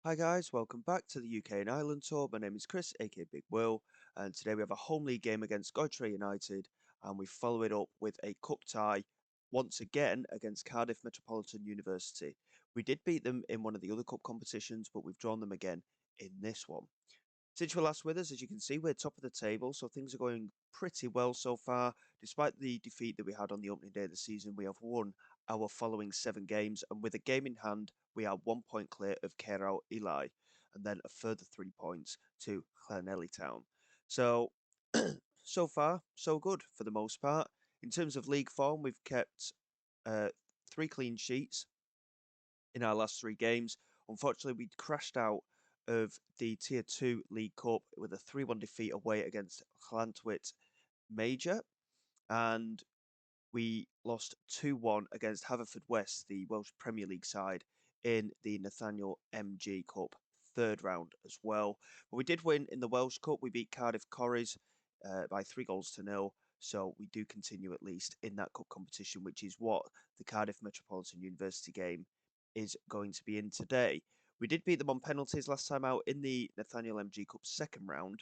Hi guys, welcome back to the UK and Ireland tour. My name is Chris, aka Big Will, and today we have a home league game against Cymru United, and we follow it up with a cup tie once again against Cardiff Metropolitan University. We did beat them in one of the other cup competitions, but we've drawn them again in this one. Since you were last with us, as you can see, we're top of the table, so things are going pretty well so far. Despite the defeat that we had on the opening day of the season, we have won our following 7 games, and with a game in hand, we are 1 point clear of Cymru Eli, and then a further 3 points to Llanelli Town. So, so far, so good for the most part. In terms of league form, we've kept 3 clean sheets in our last 3 games. Unfortunately, we crashed out of the Tier 2 League Cup with a 3-1 defeat away against Llantwit Major, and we lost 2-1 against Haverfordwest, the Welsh Premier League side, in the Nathaniel MG Cup third round as well. But we did win in the Welsh Cup. We beat Cardiff Corries by 3-0. So we do continue at least in that cup competition, which is what the Cardiff Metropolitan University game is going to be in today. We did beat them on penalties last time out in the Nathaniel MG Cup second round.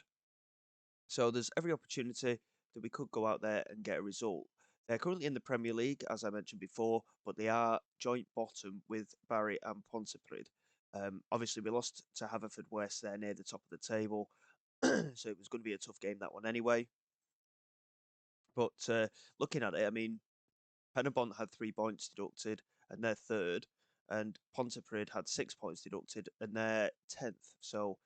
So there's every opportunity that we could go out there and get a result. They're currently in the Premier League, as I mentioned before, but they are joint bottom with Barry and Pontypridd. Obviously, we lost to Haverfordwest. They're near the top of the table, so it was going to be a tough game, that one anyway. But looking at it, I mean, Penabont had 3 points deducted, and they're third, and Pontypridd had 6 points deducted, and they're 10th. So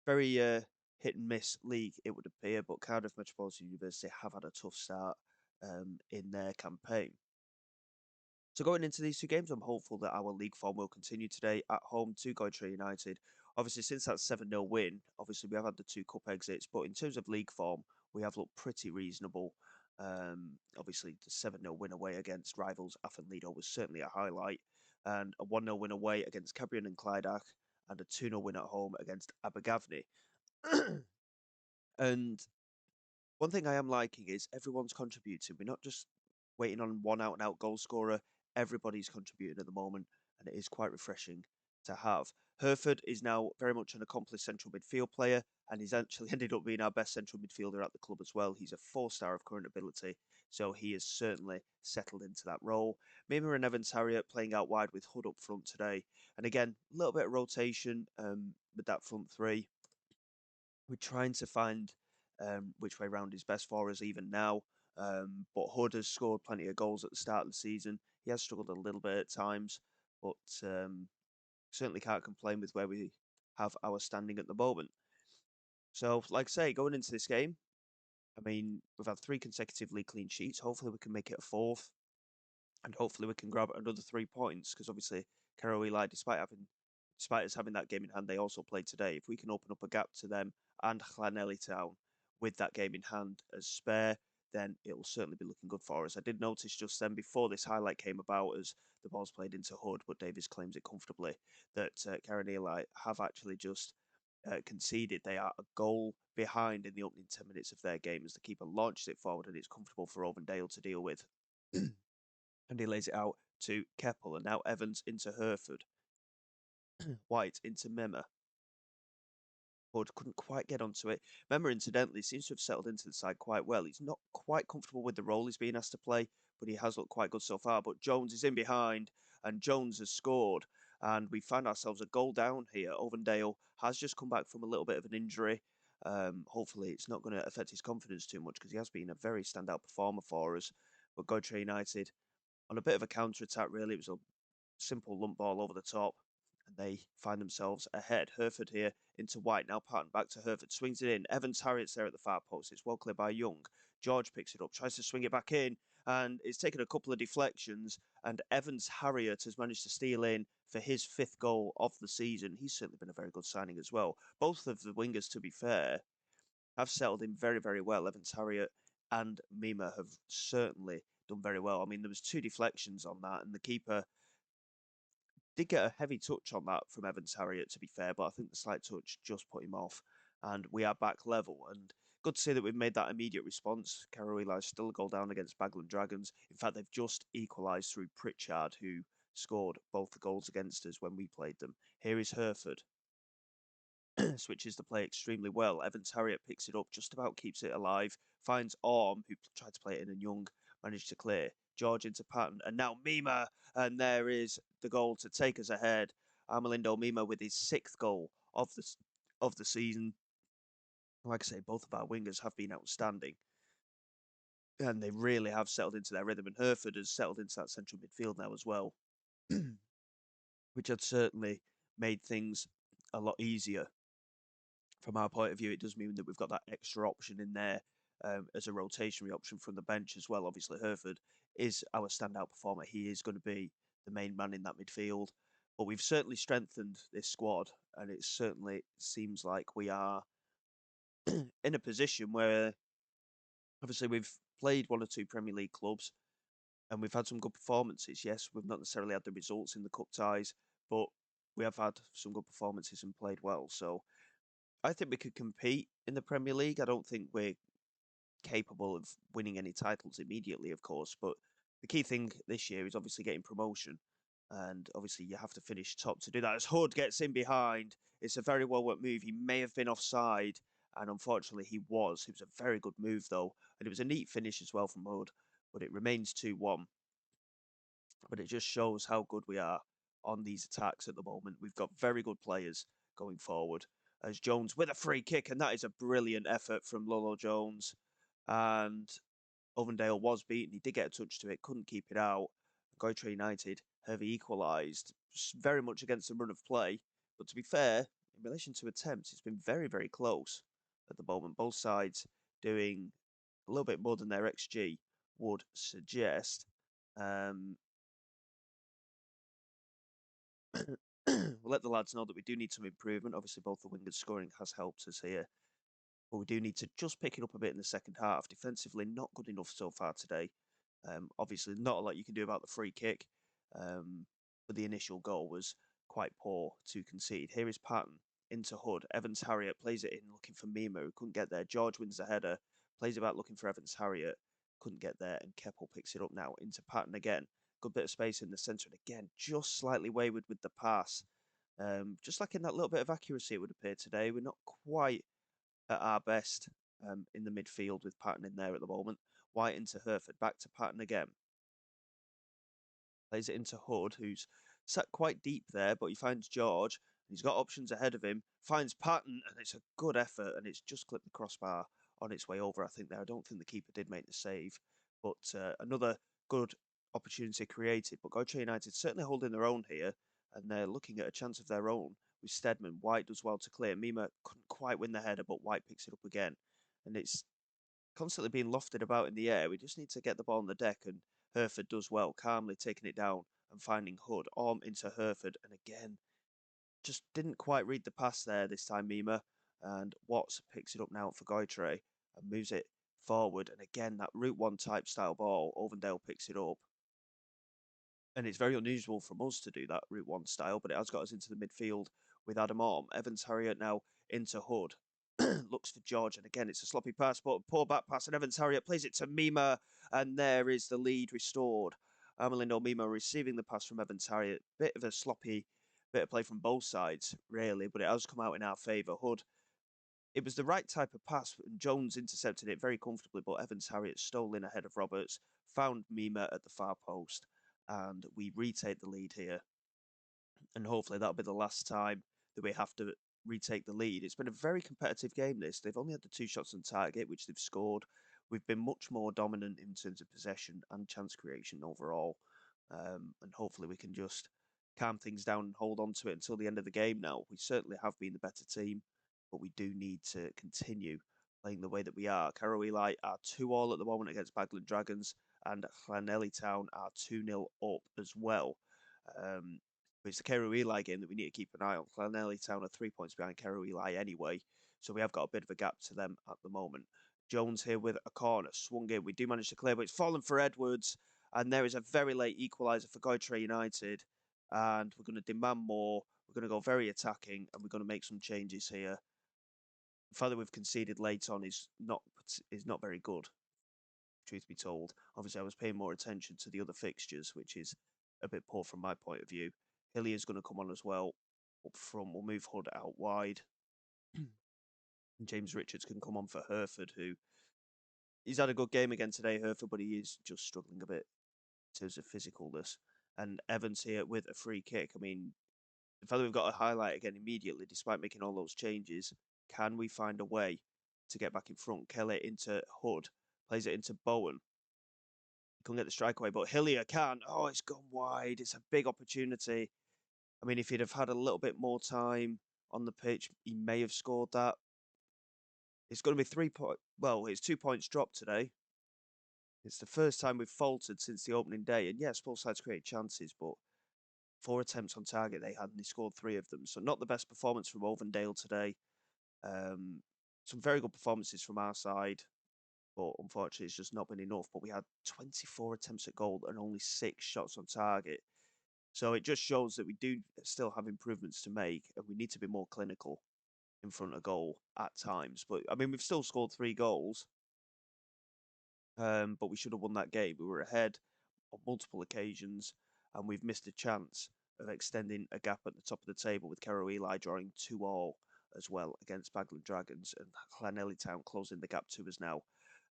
very hit and miss league, it would appear, but Cardiff Metropolitan University have had a tough start in their campaign. So going into these 2 games, I'm hopeful that our league form will continue today at home to Cymru United. Obviously, since that 7-0 win, obviously we have had the 2 cup exits, but in terms of league form, we have looked pretty reasonable. Obviously, the 7-0 win away against rivals Afton Lido was certainly a highlight, and a 1-0 win away against Cabrian and Clydach, and a 2-0 win at home against Abergavenny. And one thing I am liking is everyone's contributing. We're not just waiting on one out and out goal scorer. Everybody's contributing at the moment, and it is quite refreshing to have. Hereford is now very much an accomplished central midfield player, and he's actually ended up being our best central midfielder at the club as well. He's a 4-star of current ability, so he has certainly settled into that role. Mima and Evans Harriet playing out wide with Hood up front today. And again, a little bit of rotation with that front three. We're trying to find which way round is best for us even now. But Hood has scored plenty of goals at the start of the season. He has struggled a little bit at times, but certainly can't complain with where we have our standing at the moment. So, like I say, going into this game, I mean, we've had 3 consecutively clean sheets. Hopefully, we can make it a fourth, and hopefully, we can grab another 3 points. Because obviously, Caro Eli, despite us having that game in hand, they also played today. If we can open up a gap to them and Llanelli Town with that game in hand as spare, then it will certainly be looking good for us. I did notice just then, before this highlight came about, as the ball's played into Hood, but Davies claims it comfortably, that Karen Eli have actually just conceded. They are a goal behind in the opening 10 minutes of their game as the keeper launches it forward, and it's comfortable for Ovendale to deal with. And he lays it out to Keppel, and now Evans into Hereford. White into Memmer. Hood couldn't quite get onto it. Memmer, incidentally, seems to have settled into the side quite well. He's not quite comfortable with the role he's being asked to play, but he has looked quite good so far. But Jones is in behind, and Jones has scored. And we find ourselves a goal down here. Ovendale has just come back from a little bit of an injury. Hopefully, it's not going to affect his confidence too much because he has been a very standout performer for us. But Cymru United, on a bit of a counter attack, really, it was a simple lump ball over the top, and they find themselves ahead. Hereford here into White, now Patton back to Hereford, swings it in. Evans Harriet's there at the far post. It's well cleared by Young. George picks it up, tries to swing it back in, and it's taken a couple of deflections. And Evans Harriet has managed to steal in for his 5th goal of the season. He's certainly been a very good signing as well. Both of the wingers, to be fair, have settled in very, very well. Evans Harriet and Mima have certainly done very well. I mean, there was 2 deflections on that, and the keeper did get a heavy touch on that from Evans Harriet, to be fair, but I think the slight touch just put him off. And we are back level. And good to see that we've made that immediate response. Caro Eli's still a goal down against Bagland Dragons. In fact, they've just equalised through Pritchard, who scored both the goals against us when we played them. Here is Hereford. Switches the play extremely well. Evans Harriet picks it up, just about keeps it alive, finds Orm, who tried to play it in, and Young managed to clear. George into Patton, and now Mima, and there is the goal to take us ahead. Armelindo Mima with his 6th goal of the season. Like I say, both of our wingers have been outstanding, and they really have settled into their rhythm. And Hereford has settled into that central midfield now as well, which had certainly made things a lot easier. From our point of view, it does mean that we've got that extra option in there as a rotationary option from the bench as well. Obviously, Hereford is our standout performer. He is going to be the main man in that midfield. But we've certainly strengthened this squad, and it certainly seems like we are in a position where, obviously, we've played 1 or 2 Premier League clubs, and we've had some good performances. Yes, we've not necessarily had the results in the cup ties, but we have had some good performances and played well. So I think we could compete in the Premier League. I don't think we're capable of winning any titles immediately, of course, but the key thing this year is obviously getting promotion. And obviously, you have to finish top to do that. As Hood gets in behind, it's a very well worked move. He may have been offside, and unfortunately, he was. It was a very good move, though. And it was a neat finish as well from Hood, but it remains 2-1. But it just shows how good we are on these attacks at the moment. We've got very good players going forward. As Jones with a free kick, and that is a brilliant effort from Lolo Jones. And Ovendale was beaten. He did get a touch to it, couldn't keep it out. Goitre United have equalised very much against the run of play. But to be fair, in relation to attempts, it's been very, very close at the moment. Both sides doing a little bit more than their XG would suggest. We'll let the lads know that we do need some improvement. Obviously, both the wingers scoring has helped us here. But we do need to just pick it up a bit in the second half. Defensively, not good enough so far today. Obviously, not a lot you can do about the free kick. But the initial goal was quite poor to concede. Here is Patton into Hood. Evans Harriet plays it in looking for Mima, who couldn't get there. George wins the header, plays it back looking for Evans Harriet, couldn't get there, and Keppel picks it up now into Patton again. Good bit of space in the centre, and again, just slightly wayward with the pass. Just lacking that little bit of accuracy, it would appear today. We're not quite at our best in the midfield with Patton in there at the moment. White into Hereford, back to Patton again. Plays it into Hood, who's sat quite deep there, but he finds George. He's got options ahead of him, finds Patton, and it's a good effort, and it's just clipped the crossbar on its way over, I think, there. I don't think the keeper did make the save, but another good opportunity created. But Goitre United certainly holding their own here, and they're looking at a chance of their own with Stedman. White does well to clear. Mima couldn't quite win the header, but White picks it up again. And it's constantly being lofted about in the air. We just need to get the ball on the deck, and Hereford does well, calmly taking it down and finding Hood. Orm into Hereford, and again, just didn't quite read the pass there this time, Mima. And Watts picks it up now for Goitre and moves it forward. And again, that Route 1 type style ball, Ovendale picks it up. And it's very unusual from us to do that Route 1 style, but it has got us into the midfield with Adam Orm. Evans Harriet now into Hood. Looks for George, and again, it's a sloppy pass, but poor back pass, and Evans Harriet plays it to Mima, and there is the lead restored. Armelindo Mima receiving the pass from Evans Harriet. Bit of a sloppy bit of play from both sides, really, but it has come out in our favour. Hood, it was the right type of pass, and Jones intercepted it very comfortably, but Evans Harriet stole in ahead of Roberts, found Mima at the far post, and we retake the lead here. And hopefully that'll be the last time that we have to retake the lead. It's been a very competitive game, this. They've only had the 2 shots on target, which they've scored. We've been much more dominant in terms of possession and chance creation overall. And hopefully we can just calm things down and hold on to it until the end of the game now. We certainly have been the better team, but we do need to continue playing the way that we are. Carrow Eli are 2-2 at the moment against Bagland Dragons, and Llanelli Town are 2-0 up as well. It's the Carew Eli game that we need to keep an eye on. Llanelli Town are 3 points behind Carew Eli anyway, so we have got a bit of a gap to them at the moment. Jones here with a corner, swung in. We do manage to clear, but it's fallen for Edwards, and there is a very late equaliser for Goitre United, and we're going to demand more. We're going to go very attacking, and we're going to make some changes here. The fact that we've conceded late on is not very good, truth be told. Obviously, I was paying more attention to the other fixtures, which is a bit poor from my point of view. Hilliard's going to come on as well up front. We'll move Hood out wide. And James Richards can come on for Hereford, who he's had a good game again today, Hereford, but he is just struggling a bit in terms of physicalness. And Evans here with a free kick. I mean, the fact that we've got a highlight again immediately, despite making all those changes, can we find a way to get back in front? Kelly into Hood, plays it into Bowen. He couldn't get the strike away, but Hillier can. Oh, it's gone wide. It's a big opportunity. I mean, if he'd have had a little bit more time on the pitch, he may have scored that. It's going to be 3 point. Well, it's 2 points dropped today. It's the first time we've faltered since the opening day. And yes, both sides create chances, but 4 attempts on target they had, and they scored 3 of them. So not the best performance from Ovendale today. Some very good performances from our side, but unfortunately it's just not been enough. But we had 24 attempts at goal and only 6 shots on target. So it just shows that we do still have improvements to make, and we need to be more clinical in front of goal at times. But I mean, we've still scored 3 goals, but we should have won that game. We were ahead on multiple occasions, and we've missed a chance of extending a gap at the top of the table with Cerro Eli drawing 2-2 as well against Bagland Dragons, and Llanelli Town closing the gap to us now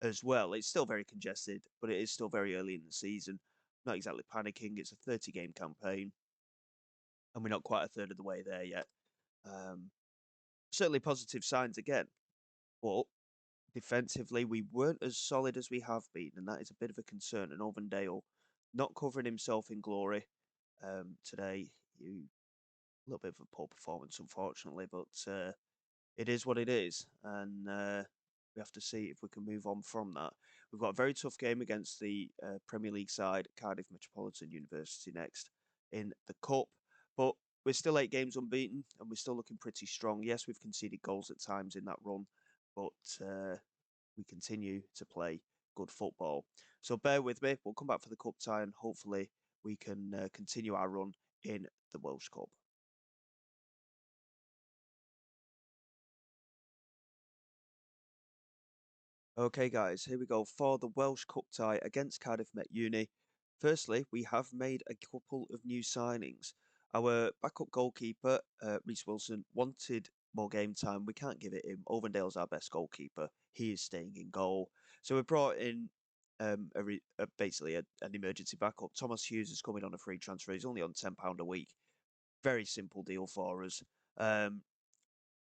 as well. It's still very congested, but it is still very early in the season. Not exactly panicking. It's a 30-game campaign, and we're not quite a third of the way there yet. Certainly positive signs again, but defensively we weren't as solid as we have been, and that is a bit of a concern. And Ovendale not covering himself in glory today. A little bit of a poor performance, unfortunately, but it is what it is, and we have to see if we can move on from that. We've got a very tough game against the Premier League side, Cardiff Metropolitan University, next in the Cup, but we're still 8 games unbeaten, and we're still looking pretty strong. Yes, we've conceded goals at times in that run, but we continue to play good football. So bear with me. We'll come back for the Cup tie, and hopefully we can continue our run in the Welsh Cup. Okay, guys, here we go for the Welsh Cup tie against Cardiff Met Uni. Firstly, we have made a couple of new signings. Our backup goalkeeper, Reece Wilson, wanted more game time. We can't give it him. Ovendale's our best goalkeeper. He is staying in goal. So we brought in basically an emergency backup. Thomas Hughes is coming on a free transfer. He's only on £10 a week. Very simple deal for us.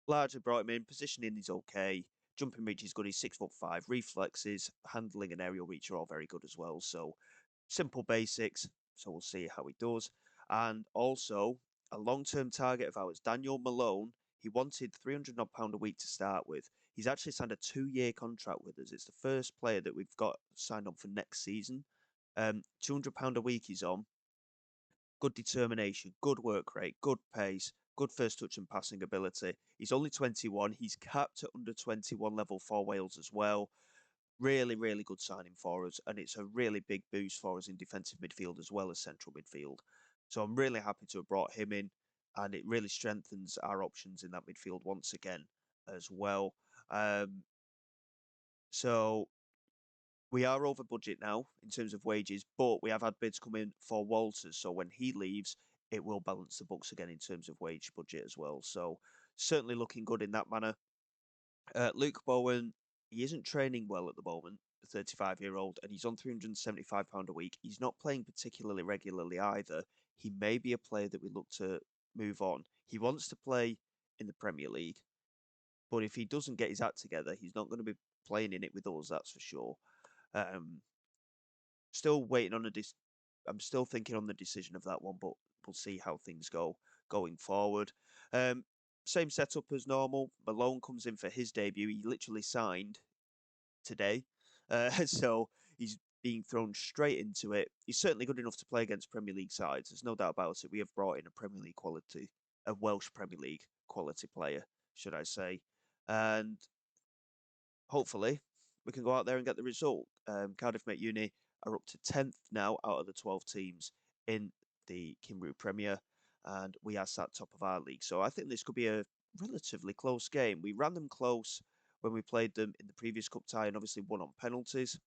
Largely brought him in. Positioning is okay. Jumping reach is good. He's 6'5". Reflexes, handling, and aerial reach are all very good as well. So simple basics. So we'll see how he does. And also a long-term target of ours, Daniel Malone. He wanted £300 a week to start with. He's actually signed a 2-year contract with us. It's the first player that we've got signed on for next season. £200 a week he's on. Good determination, good work rate, good pace, good first touch and passing ability. He's only 21. He's capped at under 21 level for Wales as well. Really, really good signing for us. And it's a really big boost for us in defensive midfield as well as central midfield. So I'm really happy to have brought him in. And it really strengthens our options in that midfield once again as well. So we are over budget now in terms of wages, but we have had bids come in for Walters. So when he leaves, it will balance the books again in terms of wage budget as well. So certainly looking good in that manner. Luke Bowen, he isn't training well at the moment, the 35-year-old, and he's on £375 a week. He's not playing particularly regularly either. He may be a player that we look to move on. He wants to play in the Premier League, but if he doesn't get his act together, he's not going to be playing in it with us, that's for sure. Still waiting on I'm still thinking on the decision of that one, but we'll see how things go going forward. Same setup as normal. Malone comes in for his debut. He literally signed today, so he's being thrown straight into it. He's certainly good enough to play against Premier League sides. There's no doubt about it. We have brought in a Welsh Premier League quality player, should I say, and hopefully we can go out there and get the result. Cardiff Met Uni are up to 10th now out of the 12 teams in the Cymru Premier, and we are sat top of our league. So I think this could be a relatively close game. We ran them close when we played them in the previous cup tie and obviously won on penalties.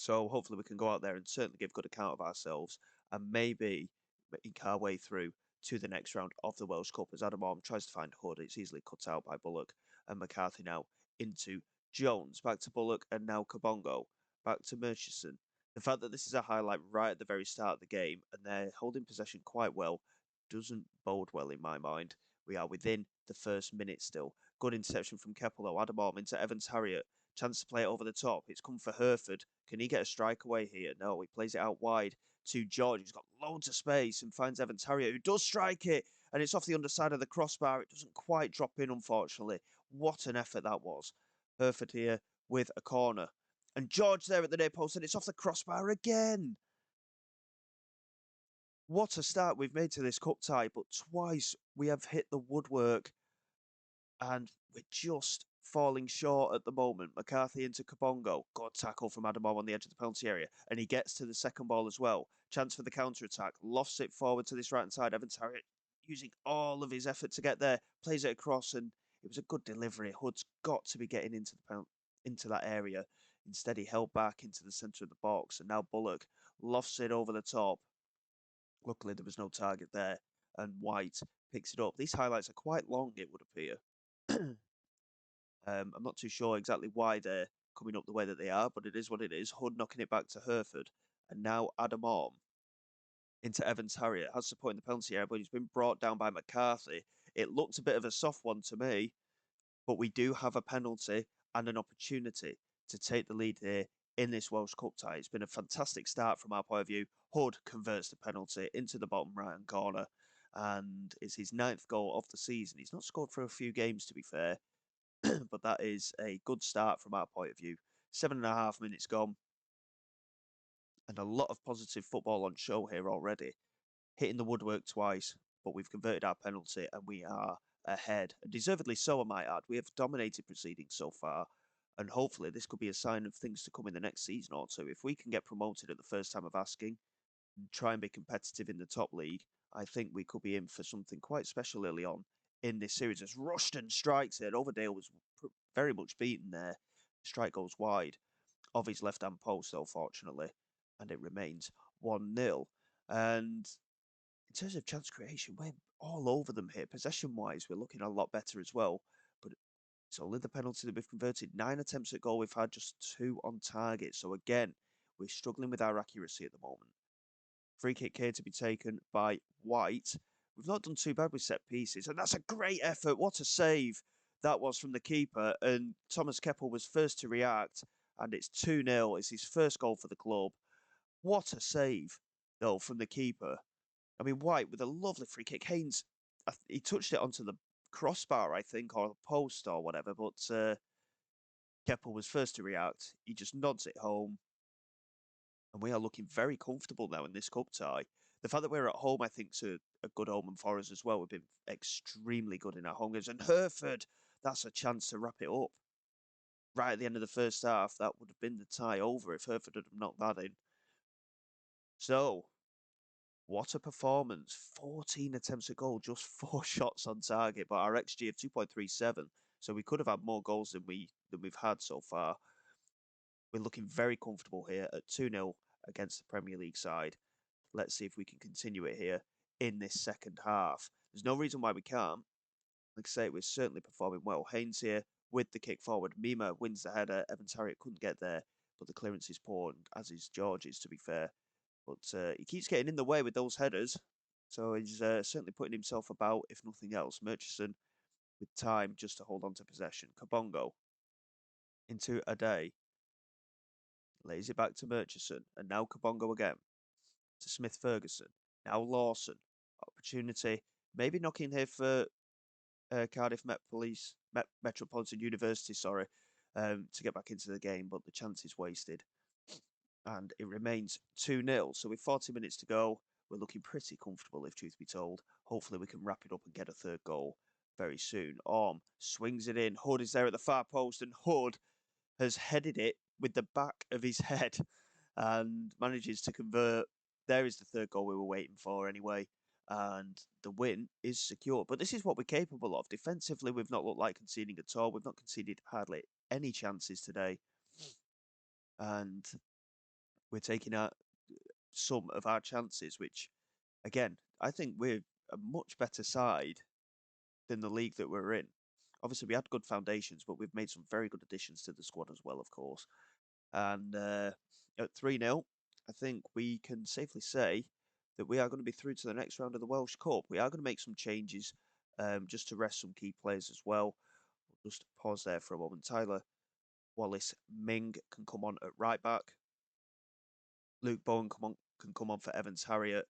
So hopefully we can go out there and certainly give good account of ourselves and maybe eke our way through to the next round of the Welsh Cup as Adam Orme tries to find Hood. It's easily cut out by Bullock and McCarthy now into Jones. Back to Bullock and now Kabongo. Back to Murchison. The fact that this is a highlight right at the very start of the game and they're holding possession quite well doesn't bode well in my mind. We are within the first minute still. Good interception from Keppel though. Adam Orme into Evans Harriott. Chance to play it over the top. It's come for Hereford. Can he get a strike away here? No, he plays it out wide to George, who's got loads of space and finds Evans Harriott, who does strike it. And it's off the underside of the crossbar. It doesn't quite drop in, unfortunately. What an effort that was. Hereford here with a corner. And George there at the near post, and it's off the crossbar again. What a start we've made to this cup tie, but twice we have hit the woodwork and we're just falling short at the moment. McCarthy into Kabongo. Good tackle from Adam Orme on the edge of the penalty area. And he gets to the second ball as well. Chance for the counter-attack. Lofts it forward to this right-hand side. Evans Harriott using all of his effort to get there. Plays it across and it was a good delivery. Hood's got to be getting into that area. Instead, he held back into the centre of the box. And now Bullock lofts it over the top. Luckily, there was no target there. And White picks it up. These highlights are quite long, it would appear. I'm not too sure exactly why they're coming up the way that they are, but it is what it is. Hood knocking it back to Hereford. And now Adam Orme into Evans Harriott. Has support in the penalty area, but he's been brought down by McCarthy. It looked a bit of a soft one to me, but we do have a penalty and an opportunity to take the lead here in this Welsh Cup tie. It's been a fantastic start from our point of view. Hood converts the penalty into the bottom right-hand corner, and it's his 9th goal of the season. He's not scored for a few games, to be fair, but that is a good start from our point of view. 7.5 minutes gone, and a lot of positive football on show here already. Hitting the woodwork twice, but we've converted our penalty and we are ahead. And deservedly so, I might add. We have dominated proceedings so far, and hopefully this could be a sign of things to come in the next season or two. If we can get promoted at the first time of asking and try and be competitive in the top league, I think we could be in for something quite special early on in this series. As Rushton strikes it, Overdale was very much beaten there. The strike goes wide of his left-hand post, though, fortunately, and it remains 1-0. And in terms of chance creation, we're all over them here. Possession-wise, we're looking a lot better as well. But it's only the penalty that we've converted. 9 attempts at goal, we've had just 2 on target. So again, we're struggling with our accuracy at the moment. Free kick here to be taken by White. We've not done too bad with set pieces, and that's a great effort. What a save that was from the keeper. And Thomas Keppel was first to react, and it's 2-0. It's his first goal for the club. What a save, though, from the keeper. I mean, White with a lovely free kick. Haynes, he touched it onto the crossbar, I think, or the post or whatever, but Keppel was first to react. He just nods it home. And we are looking very comfortable now in this cup tie. The fact that we're at home, I think, is a good omen for us as well. We've been extremely good in our home games. And Hereford, that's a chance to wrap it up. Right at the end of the first half, that would have been the tie over if Hereford had knocked that in. So, what a performance. 14 attempts at goal, just 4 shots on target, but our XG of 2.37. So we could have had more goals than we've had so far. We're looking very comfortable here at 2-0 against the Premier League side. Let's see if we can continue it here in this second half. There's no reason why we can't. Like I say, we're certainly performing well. Haynes here with the kick forward. Mima wins the header. Evans Harriott couldn't get there, but the clearance is poor, as is George's, to be fair. But he keeps getting in the way with those headers. So he's certainly putting himself about, if nothing else. Murchison with time just to hold on to possession. Kabongo into Ade. Lays it back to Murchison. And now Kabongo again. To Smith Ferguson. Now Lawson. Opportunity. Maybe knocking here for Cardiff Metropolitan University, to get back into the game, but the chance is wasted. And it remains 2-0. So with 40 minutes to go, we're looking pretty comfortable, if truth be told. Hopefully we can wrap it up and get a third goal very soon. Orme swings it in. Hood is there at the far post, and Hood has headed it with the back of his head and manages to convert. There is the third goal we were waiting for anyway. And the win is secure. But this is what we're capable of. Defensively, we've not looked like conceding at all. We've not conceded hardly any chances today. And we're taking out some of our chances, which, again, I think we're a much better side than the league that we're in. Obviously, we had good foundations, but we've made some very good additions to the squad as well, of course. And at 3-0, I think we can safely say that we are going to be through to the next round of the Welsh Cup. We are going to make some changes just to rest some key players as well. We'll just pause there for a moment. Tyler Wallace Ming can come on at right back. Luke Bowen can come on for Evans Harriet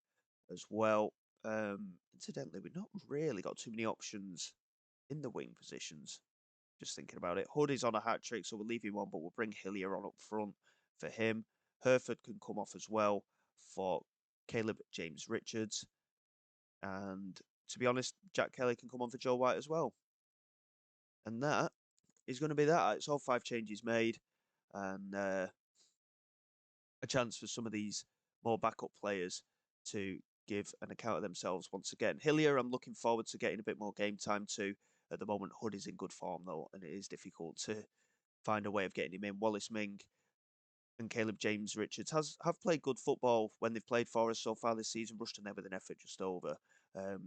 as well. Incidentally, we've not really got too many options in the wing positions. Just thinking about it. Hood is on a hat trick, so we'll leave him on, but we'll bring Hillier on up front for him. Hereford can come off as well for Caleb James Richards. And to be honest, Jack Kelly can come on for Joe White as well. And that is going to be that. It's all 5 changes made. And a chance for some of these more backup players to give an account of themselves once again. Hillier, I'm looking forward to getting a bit more game time too. At the moment, Hood is in good form though, and it is difficult to find a way of getting him in. Wallace Ming and Caleb James Richards have played good football when they've played for us so far this season. Rushton there with an effort just over.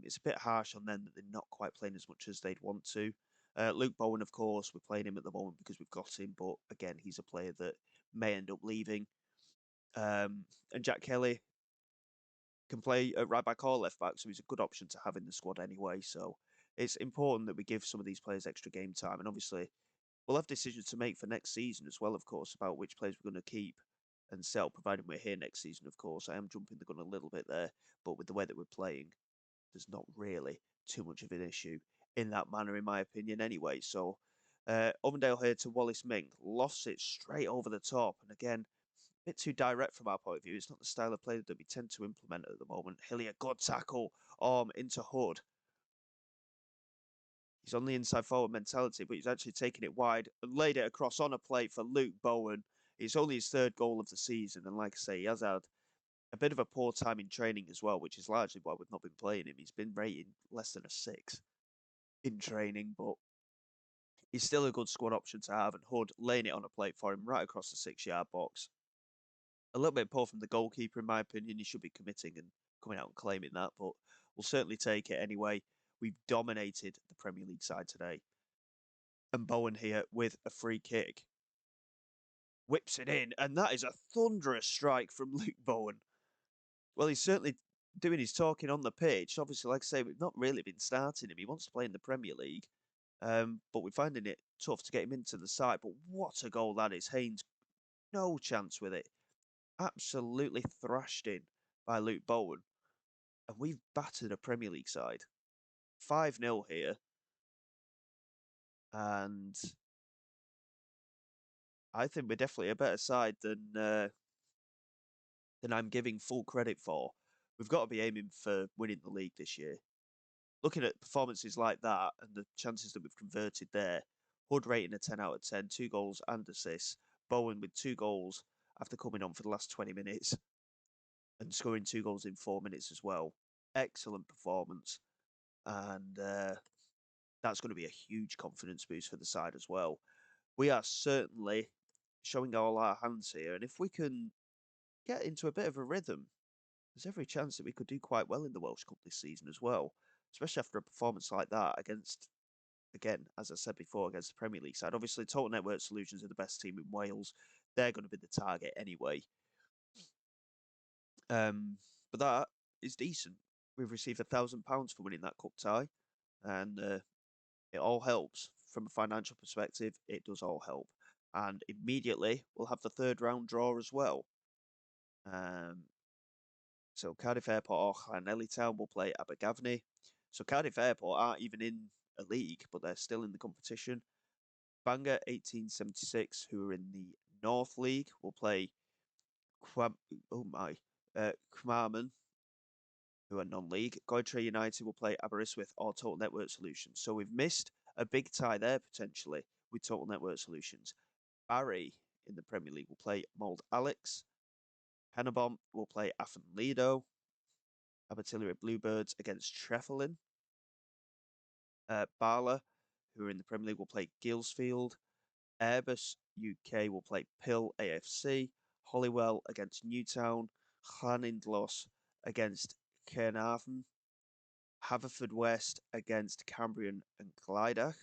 It's a bit harsh on them that they're not quite playing as much as they'd want to. Luke Bowen, of course, we're playing him at the moment because we've got him, but again, he's a player that may end up leaving. And Jack Kelly can play at right back or left back, so he's a good option to have in the squad anyway. So it's important that we give some of these players extra game time. And obviously, we'll have decisions to make for next season as well, of course, about which players we're going to keep and sell, provided we're here next season, of course. I am jumping the gun a little bit there, but with the way that we're playing, there's not really too much of an issue in that manner, in my opinion, anyway. So, Ovendale here to Wallace Ming. Lost it straight over the top. And again, a bit too direct from our point of view. It's not the style of play that we tend to implement at the moment. Hillier, good tackle, arm into Hood. He's on the inside forward mentality, but he's actually taken it wide and laid it across on a plate for Luke Bowen. It's only his 3rd goal of the season, and like I say, he has had a bit of a poor time in training as well, which is largely why we've not been playing him. He's been rated less than a 6 in training, but he's still a good squad option to have, and Hood laying it on a plate for him right across the 6-yard box. A little bit poor from the goalkeeper, in my opinion. He should be committing and coming out and claiming that, but we'll certainly take it anyway. We've dominated the Premier League side today. And Bowen here with a free kick. Whips it in, and that is a thunderous strike from Luke Bowen. Well, he's certainly doing his talking on the pitch. Obviously, like I say, we've not really been starting him. He wants to play in the Premier League, but we're finding it tough to get him into the side. But what a goal that is. Haynes, no chance with it. Absolutely thrashed in by Luke Bowen. And we've battered a Premier League side. 5-0 here. And I think we're definitely a better side than I'm giving full credit for. We've got to be aiming for winning the league this year. Looking at performances like that and the chances that we've converted there, Hood rating a 10 out of 10, 2 goals and assists. Bowen with 2 goals after coming on for the last 20 minutes and scoring 2 goals in 4 minutes as well. Excellent performance. And that's going to be a huge confidence boost for the side as well. We are certainly showing all our hands here. And if we can get into a bit of a rhythm, there's every chance that we could do quite well in the Welsh Cup this season as well, especially after a performance like that against, again, as I said before, against the Premier League side. Obviously, Total Network Solutions are the best team in Wales. They're going to be the target anyway. But that is decent. We've received £1,000 for winning that cup tie, and it all helps. From a financial perspective, it does all help. And immediately, we'll have the 3rd round draw as well. So Cardiff Airport or Llanelli Town will play Abergavenny. So Cardiff Airport aren't even in a league, but they're still in the competition. Bangor 1876, who are in the North League, will play Cwmaman, who are non-league. Goitre United will play Aberystwyth or Total Network Solutions. So we've missed a big tie there potentially with Total Network Solutions. Barry in the Premier League will play Mould Alex. Hennebon will play Afton Lido. Abertillery Bluebirds against Treffelin. Bala, who are in the Premier League, will play Gilsfield. Airbus UK will play Pill AFC. Holywell against Newtown, Llanidlos against Caernarfon, Haverfordwest against Cambrian and Glydach.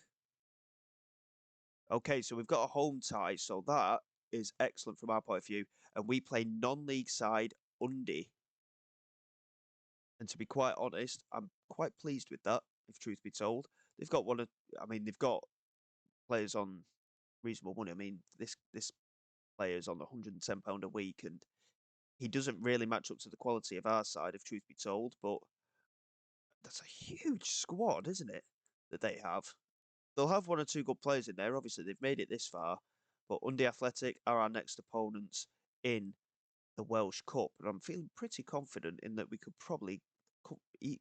Okay, so we've got a home tie, so that is excellent from our point of view. And we play non-league side Undy. And to be quite honest, I'm quite pleased with that, if truth be told. They've got they've got players on reasonable money. I mean, this player's on £110 a week, and he doesn't really match up to the quality of our side, if truth be told. But that's a huge squad, isn't it, that they have? They'll have one or two good players in there. Obviously, they've made it this far. But Undy Athletic are our next opponents in the Welsh Cup. And I'm feeling pretty confident in that we could probably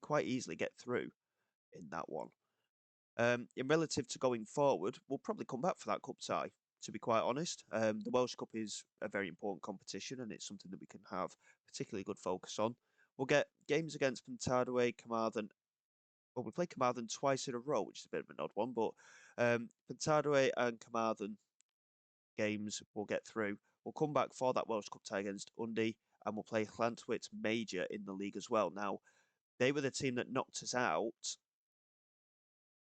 quite easily get through in that one. In relative to going forward, we'll probably come back for that cup tie, to be quite honest. The Welsh Cup is a very important competition and it's something that we can have particularly good focus on. We'll get games against Pentardaway, Carmarthen. Well, we play Carmarthen twice in a row, which is a bit of an odd one, but Pentardaway and Carmarthen games we'll get through. We'll come back for that Welsh Cup tie against Undy and we'll play Llantwit Major in the league as well. Now, they were the team that knocked us out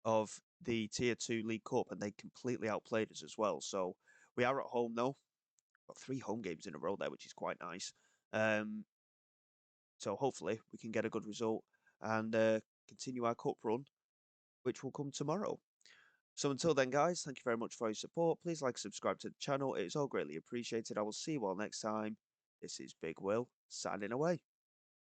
of the Tier 2 League Cup and they completely outplayed us as well. So we are at home though. Got 3 home games in a row there, which is quite nice. So hopefully we can get a good result and continue our cup run, which will come tomorrow. So until then, guys, thank you very much for your support. Please like, subscribe to the channel. It is all greatly appreciated. I will see you all next time. This is Big Will, signing away.